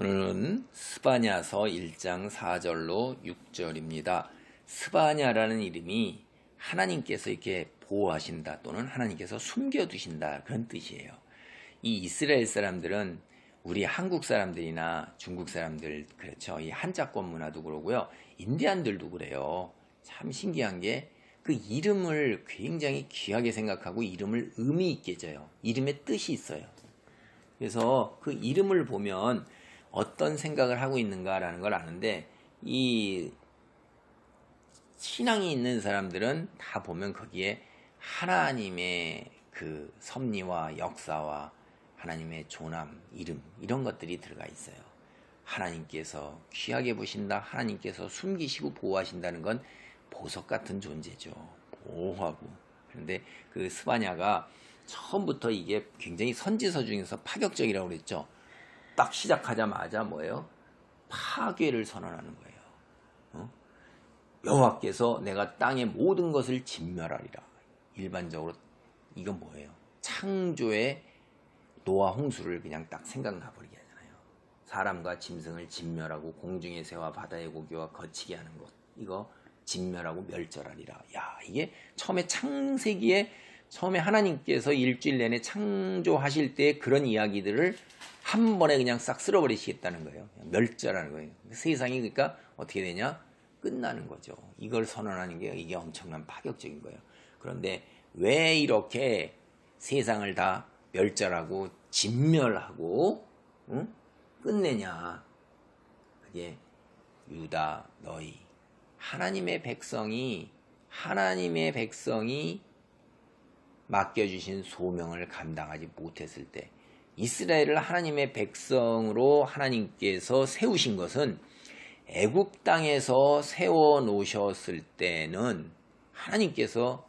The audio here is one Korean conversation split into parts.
오늘은 스바냐서 1장 4절로 6절입니다. 스바냐라는 이름이 하나님께서 이렇게 보호하신다 또는 하나님께서 숨겨두신다 그런 뜻이에요. 이 이스라엘 사람들은 우리 한국 사람들이나 중국 사람들 그렇죠. 이 한자권 문화도 그러고요. 인디안들도 그래요. 참 신기한 게 그 이름을 굉장히 귀하게 생각하고 이름을 의미 있게 져요. 이름에 뜻이 있어요. 그래서 그 이름을 보면 어떤 생각을 하고 있는가라는 걸 아는데 이 신앙이 있는 사람들은 다 보면 거기에 하나님의 그 섭리와 역사와 하나님의 존함, 이름 이런 것들이 들어가 있어요. 하나님께서 귀하게 보신다, 하나님께서 숨기시고 보호하신다는 건 보석 같은 존재죠. 보호하고. 그런데 그 스바냐가 처음부터 이게 굉장히 선지서 중에서 파격적이라고 그랬죠. 딱 시작하자마자 뭐예요? 파괴를 선언하는 거예요. 여호와께서 내가 땅의 모든 것을 진멸하리라. 일반적으로 이건 뭐예요? 창조의 노아 홍수를 그냥 딱 생각나 버리게 하잖아요. 사람과 짐승을 진멸하고 공중의 새와 바다의 고기와 거치게 하는 것. 이거 진멸하고 멸절하리라. 야, 이게 처음에 창세기에 처음에 하나님께서 일주일 내내 창조하실 때 그런 이야기들을 한 번에 그냥 싹 쓸어버리시겠다는 거예요. 멸절하는 거예요. 세상이 그러니까 어떻게 되냐? 끝나는 거죠. 이걸 선언하는 게 이게 엄청난 파격적인 거예요. 그런데 왜 이렇게 세상을 다 멸절하고 진멸하고 끝내냐? 그게 유다 너희 하나님의 백성이 맡겨주신 소명을 감당하지 못했을 때 이스라엘을 하나님의 백성으로 하나님께서 세우신 것은 애굽 땅에서 세워놓으셨을 때는 하나님께서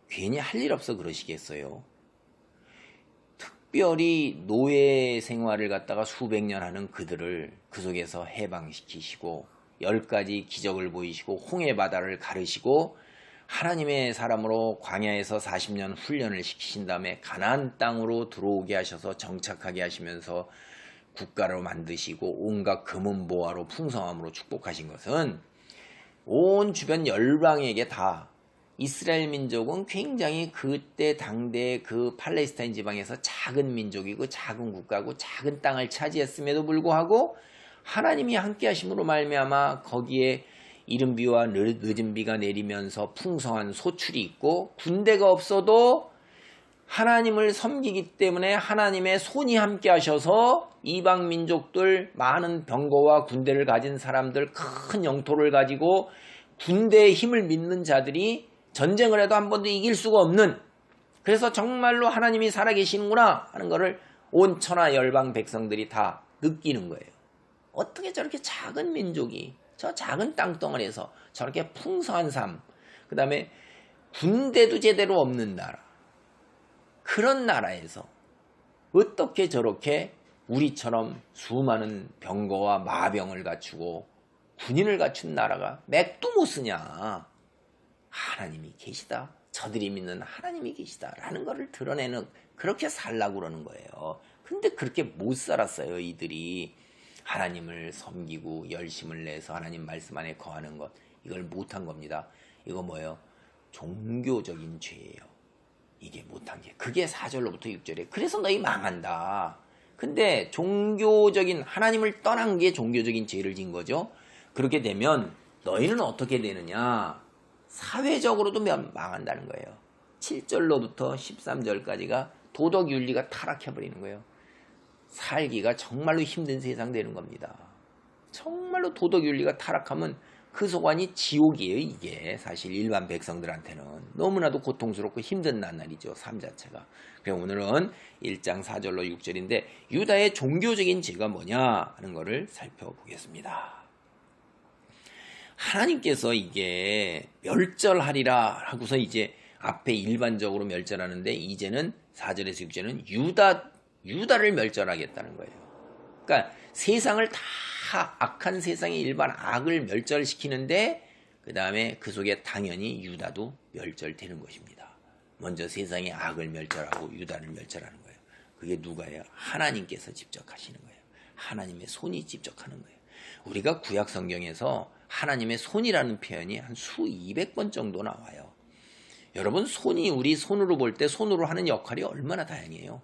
괜히 할 일 없어 그러시겠어요. 특별히 노예 생활을 갖다가 수백 년 하는 그들을 그 속에서 해방시키시고 10가지 기적을 보이시고 홍해 바다를 가르시고 하나님의 사람으로 광야에서 40년 훈련을 시키신 다음에 가나안 땅으로 들어오게 하셔서 정착하게 하시면서 국가로 만드시고 온갖 금은보화로 풍성함으로 축복하신 것은 온 주변 열방에게 다 이스라엘 민족은 굉장히 그때 당대 그 팔레스타인 지방에서 작은 민족이고 작은 국가고 작은 땅을 차지했음에도 불구하고 하나님이 함께 하심으로 말미암아 거기에 이른 비와 늦은 비가 내리면서 풍성한 소출이 있고 군대가 없어도 하나님을 섬기기 때문에 하나님의 손이 함께 하셔서 이방 민족들 많은 병거와 군대를 가진 사람들 큰 영토를 가지고 군대의 힘을 믿는 자들이 전쟁을 해도 한 번도 이길 수가 없는 그래서 정말로 하나님이 살아계시는구나 하는 것을 온 천하 열방 백성들이 다 느끼는 거예요. 어떻게 저렇게 작은 민족이 저 작은 땅덩어리에서 저렇게 풍성한 삶, 그 다음에 군대도 제대로 없는 나라, 그런 나라에서 어떻게 저렇게 우리처럼 수많은 병거와 마병을 갖추고 군인을 갖춘 나라가 맥도 못 쓰냐. 하나님이 계시다. 저들이 믿는 하나님이 계시다라는 것을 드러내는 그렇게 살라고 그러는 거예요. 근데 그렇게 못 살았어요. 이들이. 하나님을 섬기고 열심을 내서 하나님 말씀 안에 거하는 것 이걸 못한 겁니다. 이거 뭐예요? 종교적인 죄예요. 이게 못한 게 그게 4절로부터 6절에 그래서 너희 망한다. 근데 종교적인 하나님을 떠난 게 종교적인 죄를 진 거죠. 그렇게 되면 너희는 어떻게 되느냐? 사회적으로도 망한다는 거예요. 7절로부터 13절까지가 도덕 윤리가 타락해버리는 거예요. 살기가 정말로 힘든 세상 되는 겁니다. 정말로 도덕윤리가 타락하면 그 소관이 지옥이에요. 이게 사실 일반 백성들한테는 너무나도 고통스럽고 힘든 나날이죠. 삶 자체가. 그래서 오늘은 1장 4절로 6절인데 유다의 종교적인 죄가 뭐냐 하는 것을 살펴보겠습니다. 하나님께서 이게 멸절하리라 하고서 이제 앞에 일반적으로 멸절하는데 이제는 4절에서 6절은 유다를 멸절하겠다는 거예요. 그러니까 세상을 다 악한 세상의 일반 악을 멸절시키는데 그 다음에 그 속에 당연히 유다도 멸절되는 것입니다. 먼저 세상의 악을 멸절하고 유다를 멸절하는 거예요. 그게 누가예요? 하나님께서 직접 하시는 거예요. 하나님의 손이 직접 하는 거예요. 우리가 구약 성경에서 하나님의 손이라는 표현이 한 수이백 번 정도 나와요. 여러분, 손이 우리 손으로 볼 때 손으로 하는 역할이 얼마나 다양해요.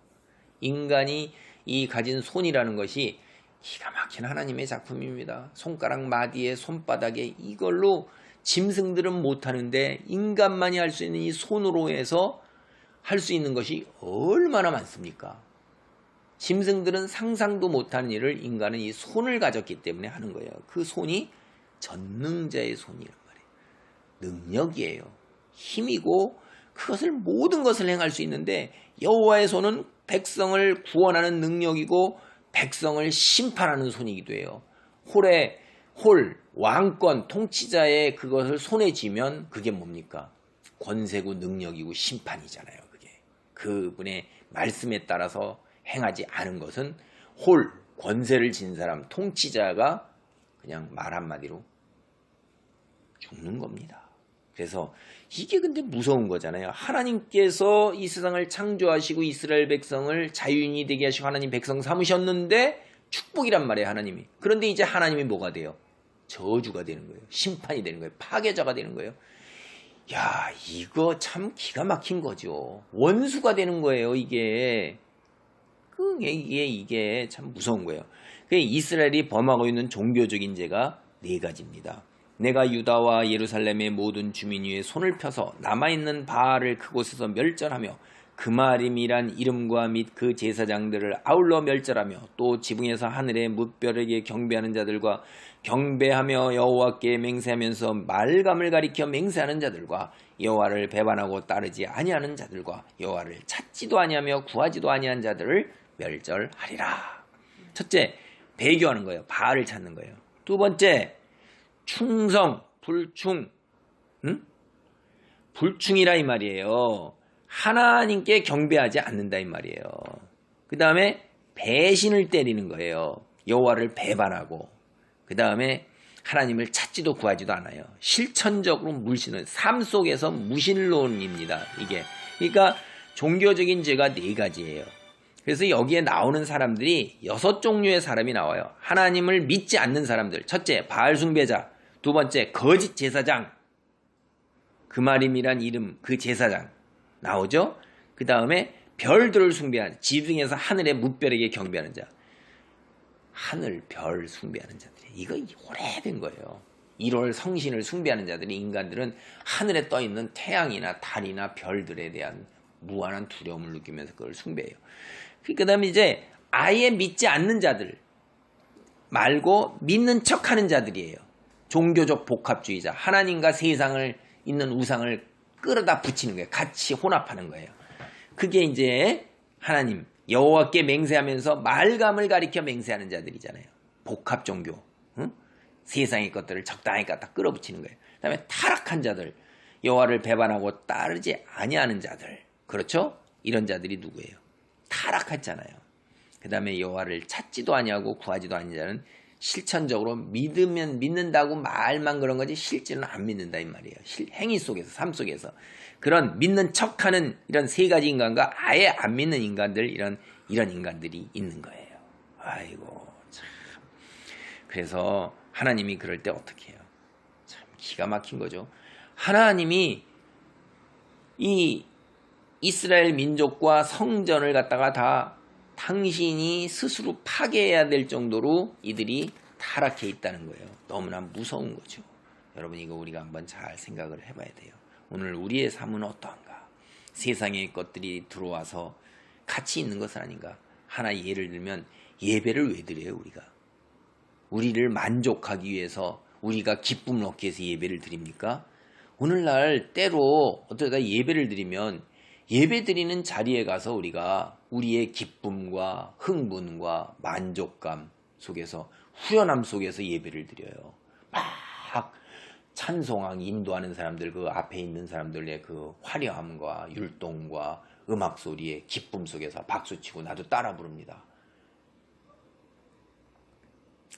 인간이 이 가진 손이라는 것이 기가 막힌 하나님의 작품입니다. 손가락 마디에 손바닥에 이걸로 짐승들은 못하는데 인간만이 할 수 있는 이 손으로 해서 할 수 있는 것이 얼마나 많습니까? 짐승들은 상상도 못하는 일을 인간은 이 손을 가졌기 때문에 하는 거예요. 그 손이 전능자의 손이란 말이에요. 능력이에요. 힘이고 그것을 모든 것을 행할 수 있는데 여호와의 손은 백성을 구원하는 능력이고 백성을 심판하는 손이기도 해요. 홀, 왕권, 통치자의 그것을 손에 쥐면 그게 뭡니까? 권세고 능력이고 심판이잖아요. 그게. 그분의 말씀에 따라서 행하지 않은 것은 권세를 진 사람, 통치자가 그냥 말 한마디로 죽는 겁니다. 그래서 이게 근데 무서운 거잖아요. 하나님께서 이 세상을 창조하시고 이스라엘 백성을 자유인이 되게 하시고 하나님 백성 삼으셨는데 축복이란 말이에요, 하나님이. 그런데 이제 하나님이 뭐가 돼요? 저주가 되는 거예요. 심판이 되는 거예요. 파괴자가 되는 거예요. 야, 이거 참 기가 막힌 거죠. 원수가 되는 거예요, 이게. 이게 참 무서운 거예요. 이스라엘이 범하고 있는 종교적인 죄가 4가지입니다. 내가 유다와 예루살렘의 모든 주민 위에 손을 펴서 남아있는 바알을 그곳에서 멸절하며 그마림이란 이름과 및 그 제사장들을 아울러 멸절하며 또 지붕에서 하늘의 뭇별에게 경배하는 자들과 경배하며 여호와께 맹세하면서 말감을 가리켜 맹세하는 자들과 여호와를 배반하고 따르지 아니하는 자들과 여호와를 찾지도 아니하며 구하지도 아니한 자들을 멸절하리라. 첫째, 배교하는 거예요. 바알을 찾는 거예요. 두 번째, 충성, 불충, 불충이라 이 말이에요. 하나님께 경배하지 않는다 이 말이에요. 그 다음에 배신을 때리는 거예요. 여호와를 배반하고. 그 다음에 하나님을 찾지도 구하지도 않아요. 실천적으로 물신을, 삶 속에서 무신론입니다. 이게. 그러니까 종교적인 죄가 4가지예요. 그래서 여기에 나오는 사람들이 6종류의 사람이 나와요. 하나님을 믿지 않는 사람들. 첫째, 바알 숭배자. 두 번째, 거짓 제사장. 그마림이란 이름, 그 제사장 나오죠. 그 다음에 별들을 숭배하는, 지붕에서 하늘의 뭇별에게 경배하는 자. 하늘, 별 숭배하는 자들이. 이거 오래된 거예요. 1월 성신을 숭배하는 자들이, 인간들은 하늘에 떠있는 태양이나 달이나 별들에 대한 무한한 두려움을 느끼면서 그걸 숭배해요. 그 다음에 이제 아예 믿지 않는 자들 말고 믿는 척하는 자들이에요. 종교적 복합주의자. 하나님과 세상을 있는 우상을 끌어다 붙이는 거예요. 같이 혼합하는 거예요. 그게 이제 하나님, 여호와께 맹세하면서 말감을 가리켜 맹세하는 자들이잖아요. 복합 종교. 응? 세상의 것들을 적당히 갖다 끌어붙이는 거예요. 그 다음에 타락한 자들, 여호와를 배반하고 따르지 아니하는 자들. 그렇죠? 이런 자들이 누구예요? 타락했잖아요. 그 다음에 여호와를 찾지도 아니하고 구하지도 아니하는 자는 실천적으로 믿으면 믿는다고 말만 그런 거지 실제는 안 믿는다 이 말이에요. 행위 속에서, 삶 속에서. 그런 믿는 척하는 이런 3가지 인간과 아예 안 믿는 인간들, 이런 인간들이 있는 거예요. 아이고 참. 그래서 하나님이 그럴 때 어떻게 해요? 참 기가 막힌 거죠. 하나님이 이 이스라엘 민족과 성전을 갖다가 다 당신이 스스로 파괴해야 될 정도로 이들이 타락해 있다는 거예요. 너무나 무서운 거죠. 여러분, 이거 우리가 한번 잘 생각을 해봐야 돼요. 오늘 우리의 삶은 어떠한가? 세상의 것들이 들어와서 같이 있는 것은 아닌가? 하나 예를 들면 예배를 왜 드려요, 우리가? 우리를 만족하기 위해서, 우리가 기쁨을 얻기 위해서 예배를 드립니까? 오늘날 때로 어쩌다 예배를 드리면 예배 드리는 자리에 가서 우리가 우리의 기쁨과 흥분과 만족감 속에서, 후련함 속에서 예배를 드려요. 막 찬송왕 인도하는 사람들, 그 앞에 있는 사람들의 그 화려함과 율동과 음악 소리에 기쁨 속에서 박수치고 나도 따라 부릅니다.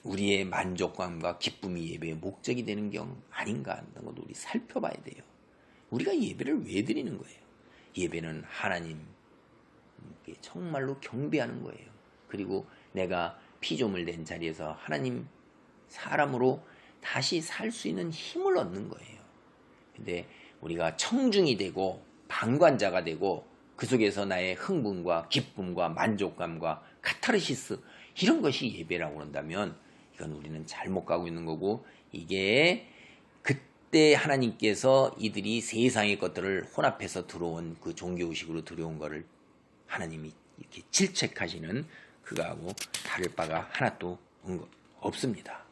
우리의 만족감과 기쁨이 예배의 목적이 되는 경 아닌가 하는 것도 우리 살펴봐야 돼요. 우리가 예배를 왜 드리는 거예요? 예배는 하나님 정말로 경배하는 거예요. 그리고 내가 피조물 된 자리에서 하나님 사람으로 다시 살 수 있는 힘을 얻는 거예요. 근데 우리가 청중이 되고 방관자가 되고 그 속에서 나의 흥분과 기쁨과 만족감과 카타르시스 이런 것이 예배라고 한다면 이건 우리는 잘못 가고 있는 거고, 이게 그때 하나님께서 이들이 세상의 것들을 혼합해서 들어온 그 종교의식으로 들어온 거를 하나님이 이렇게 질책하시는 그거하고 다를 바가 하나도 없습니다.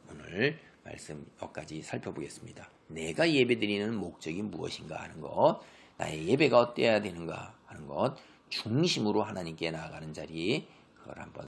오늘 말씀 여기까지 살펴보겠습니다. 내가 예배드리는 목적이 무엇인가 하는 것, 나의 예배가 어때야 되는가 하는 것, 중심으로 하나님께 나아가는 자리, 그걸 한번